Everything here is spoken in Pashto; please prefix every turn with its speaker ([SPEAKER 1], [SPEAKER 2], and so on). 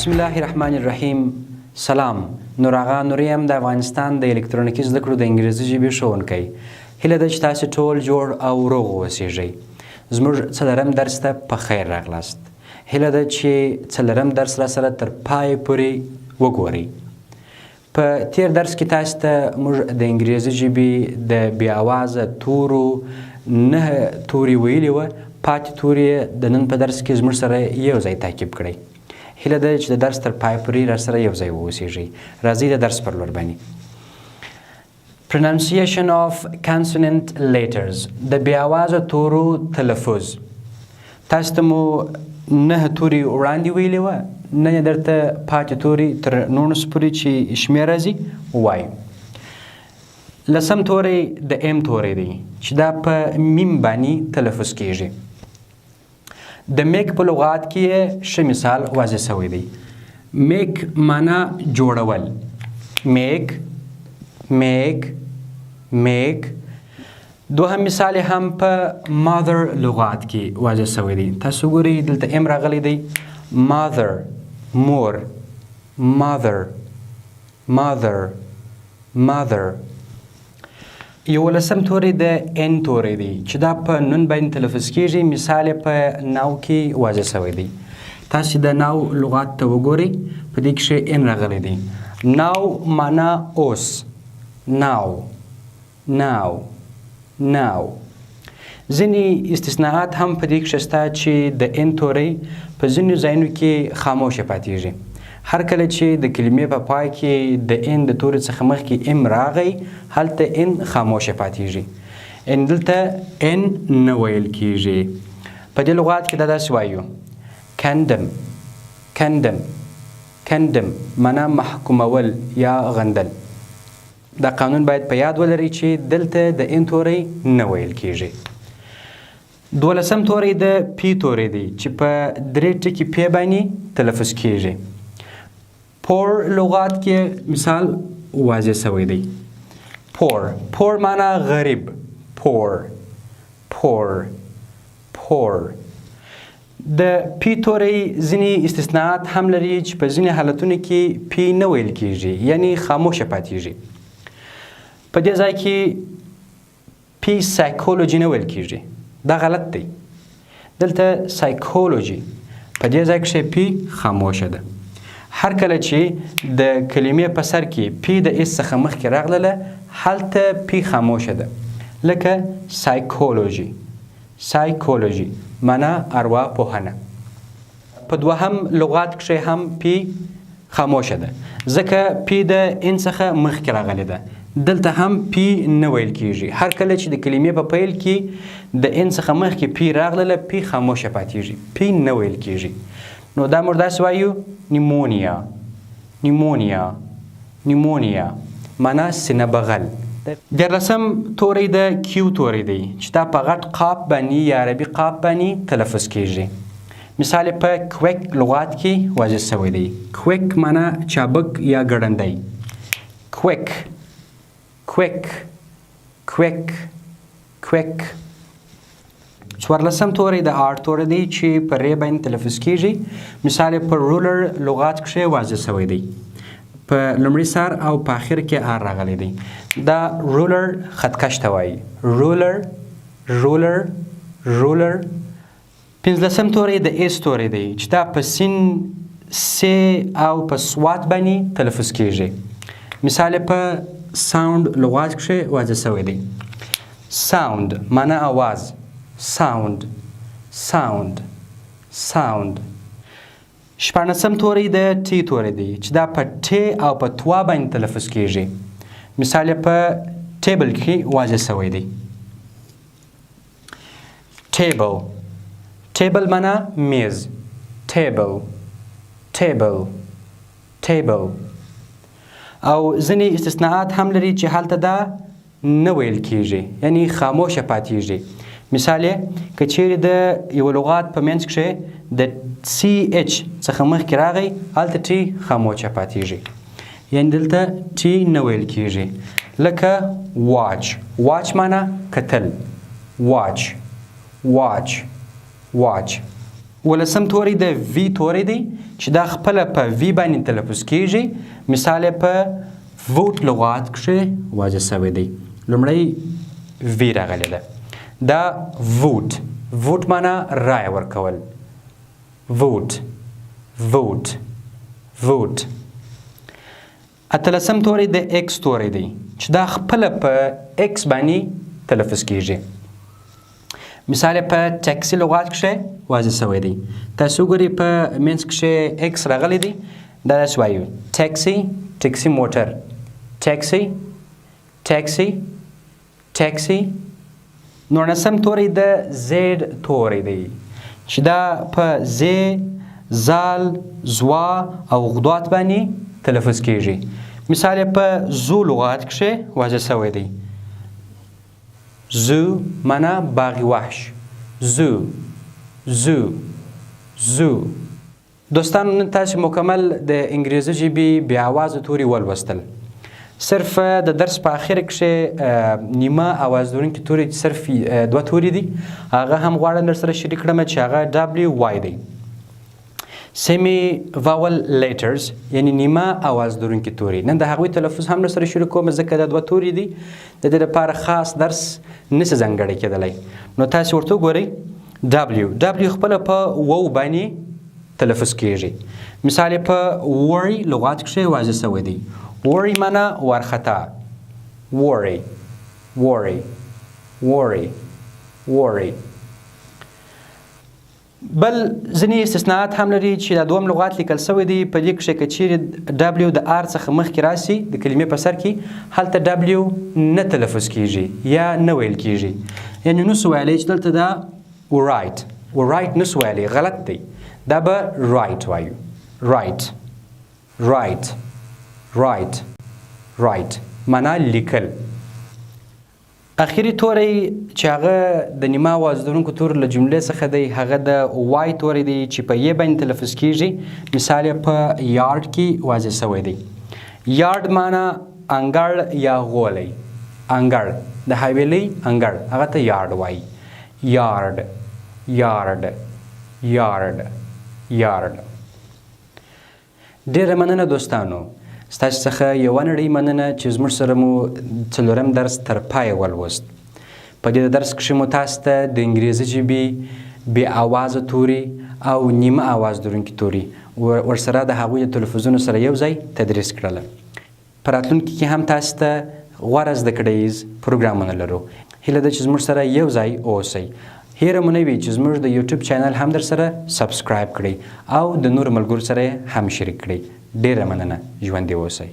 [SPEAKER 1] بسم الله الرحمن الرحیم. سلام. نوراغا نوریم د افغانستان د الکترونیکي زدکړو د انګرېزي ژبې ښوونکی. هیله ده چې تاسو ټول جوړ او روغ اوسیږئ. زموږ څلورم درس ته په خیر راغلاست. هیله ده چې څلورم درس راسره تر پای پورې وګورئ. په تیر درس کې تاسو ته موږ د انګرېزي ژبې د بې آوازه تورو 9 توري ویلي وه. پاتي توري د نن په درس کې زموږ سره یو ځای تعقیب کړئ. هیله ده چې د درس تر پای پورې راسره یو ځای واوسیږئ. راځئ د درس پر لور باندې. Pronunciation of consonant letters. د بې آوازه تورو تلفظ. تاسو ته مو 9 توري وړاندې ویلي وه. نن یې درته پاتې توري تر 19 پورې چې شمېر راځي ووایو. لسم توری د ام توری دی چې دا په میم باندې تلفظ کیږي. د میک په لغات کې ښه مثال واضح شوی دی. میک معنا جوړول. میک میک میک. دوهم مثال هم په مادر لغات کې واضح شوی دی. تاسو ګورئ دلته ام راغلی دی. مادر مور مادر مادر مادر. یولسم توری د ان توری دی چې دا په نون باندې تلفظ کیږي. مثال په ناو کې واضح شوی دی. تاسو د ناو لغات ته وګورئ. په دې کې ان راغلی دی. ناو معنا اوس. ناو ناو ناو. ځینې استثناءات هم په دې کې شته چې د ان توری په ځینو ځایونو کې خاموشه پاتېږي. هر کله چې د کلمې په پای کې د ان د توري څخه مخکې ام راغی هلته ان خاموشه پاتېږي. ان دلته ان نه ویل کیږي. په دې لغات کې دا داسې وایو. کندم کندم کندم معنا محکومول یا غندل. دا قانون باید په یاد ولرئ چې دلته د ان توری نه ویل کیږي. دولسم توری د پی توری دی چې په 3 ټکي پی باندې تلفظ کیږي. پور لغات کې مثال واضح شوی دی. پور پور معنا غریب. پور پور پور. د پی توری ځینې استثناءات هم لري چې په ځینې حالتونو کې پی نه ویل کیږي یعنی خاموشه پاتېږي. په دې ځای کې پی سایکولوژي نه ویل کیږي. دا غلط دی. دلته سایکولوژي په دې ځای کې پی خاموشه ده. هر کله چې د کلمې په سر کې پی د اس څخه مخکې راغله هلته پی خاموشه ده. لکه سایکولوژي. سایکولوژي معنا ارواپوهنه. په دوهم لغات کې هم پی خاموشه ده ځکه پی د ان څخه مخکې راغلی ده. دلته هم پی نه ویل کیږي. هر کله چې د کلمې په پیل کې د ان څخه مخکې پی راغله پی خاموشه پاتېږي. پی نه ویل کیږي. نو دا موږ داسې وایو. نیمونیا نیمونیا نیمونیا معنا سینه بغل. 14 توری د کیو توری دی چې دا په غټ قاف باندې یا عربي قاف باندې تلفظ کیږي. مثال په کویک لغات کې واضح شوی دی. کویک معنا چابک یا ګړندی. کویک کویک کویک کویک. 14 توری د آر توری دی چې په ری باندې تلفظ کیږي. مثال په رولر لغات کې واضح شوی دی. په لومړي سر او په اخر کې آر راغلی دی. دا رولر خطکش ته وایي. رولر رولر رولر. 15 توری د ایس توری دی چې دا په سین سی او په سوات باندې تلفظ کیږي. مثال په ساوند لغات کې واضح شوی دی. ساوند معنا आवाज. sound sound sound. 14 توری د ټي توری دی چې دا په ټي او په توا باندې تلفظ کیږي. مثال په ټیبل کې واضح شوی دی. ټیبل ټیبل معنا میز. ټیبل ټیبل ټیبل. او ځینې استثناءات هم لري چې هلته دا نه ویل کیږي یعنی خاموشه پاتېږي. مثال که چیرې د یو لغات په منځ کې د سی اچ څخه مخکې راغی هلته ټي خاموشه پاتېږي یعنی دلته ټي نه ویل کیږي. لکه واچ. واچ معنا کتل. واچ واچ واچ. ولسم توری د وی توری دی چې دا خپل په وی باندې تلفظ کیږي. مثال په ووټ لغات کښې واضح شوی دی. لومړی وی راغلی ده. دا ووټ، ووټ معنا رای ورکول. ووټ ووټ ووټ. اتلسم توری د ایکس توری دی چې دا خپل په ایکس باندې تلفظ کیږي. مثال په ټیکسي لغات کښې واضح شوی دی. تاسو وګورئ په منځ کښې ایکس راغلی دی. دا داسې وایو ټیکسي، ټیکسي موټر، ټیکسي ټیکسي ټیکسي. نولسم توری د زیډ توری دی چې دا په زی، زال، زوا او غدوات باندې تلفظ کیږي. مثال په زو لغات کښې واضح شوی دی. زو معنا باغ وحش. زو زو زو. دوستانو نن تاسو مکمل د انګریزي ژبې بې آوازه توري ولوستل. صرف د درس په اخر کښې نیمه آواز لرونکي توري چې صرف 2 توري دي هغه هم غواړم در سره شریک کړم چې هغه ډبلیو وای دی. سیمی واول لیټرز یعنی نیمه آواز لرونکي توري. نن د هغوی تلفظ هم در سره شروع کوم ځکه دا 2 توري دي. د دې لپاره خاص درس نشي ځانګړی کېدلی. نو تاسو ورته وګورئ. ډبلیو خپله په وو باندې تلفظ کیږي. مثال په وری لغات کښې واضح شوی دی. وری معنا وارخطا. وری وری وری وری. بل ځینې استثناءات هم لري چې دا دوهم لغات لیکل شوی دی. په دې کښې که چیرې ډبلیو د آر څخه مخکې راسي د کلمې په سر کې هلته ډبلیو نه تلفظ کیږي یا نه ویل کیږي. یعنې نو سو ویلی چې دلته دا ورایټ، ورایټ نه سو ویلی، غلط دی. دا به رایټ وایو. رایټ رایټ رایټ رایټ معنا لیکل. اخري توری چې هغه د نیمه آواز لرونکو تورو له جملې څخه دی هغه د وای توری دی چې په یې باندې تلفظ کیږي. مثال په یارډ کې واضح شوی دی. یارډ معنا انګړ یا غولی. انګړ د حویلۍ انګړ هغه ته یارډ وایي. یارډ یارډ یارډ یارډ. ډېره مننه دوستانو، ستاسو څخه یوه نړۍ مننه چې زموږ سره مو 4م درس تر پایه ولوست. په دې درس کښې مو تاسو ته د انګریزي ژبې بې آوازه توري او نیمه آواز لرونکي توري ورسره د هغوی د تلفظونو سره یو ځای تدریس کړله. په راتلونکي کې هم تاسو ته غوره زده کړیز پروګرامونه لرو. هیله ده چې زموږ سره یو ځای اوسئ. هیره مو نه وي چې زموږ د یوټیوب چینل هم در سره سبسکرایب کړئ او د نورو ملګرو سره هم شریک کړئ. ډېره مننه. ژوندي اوسئ.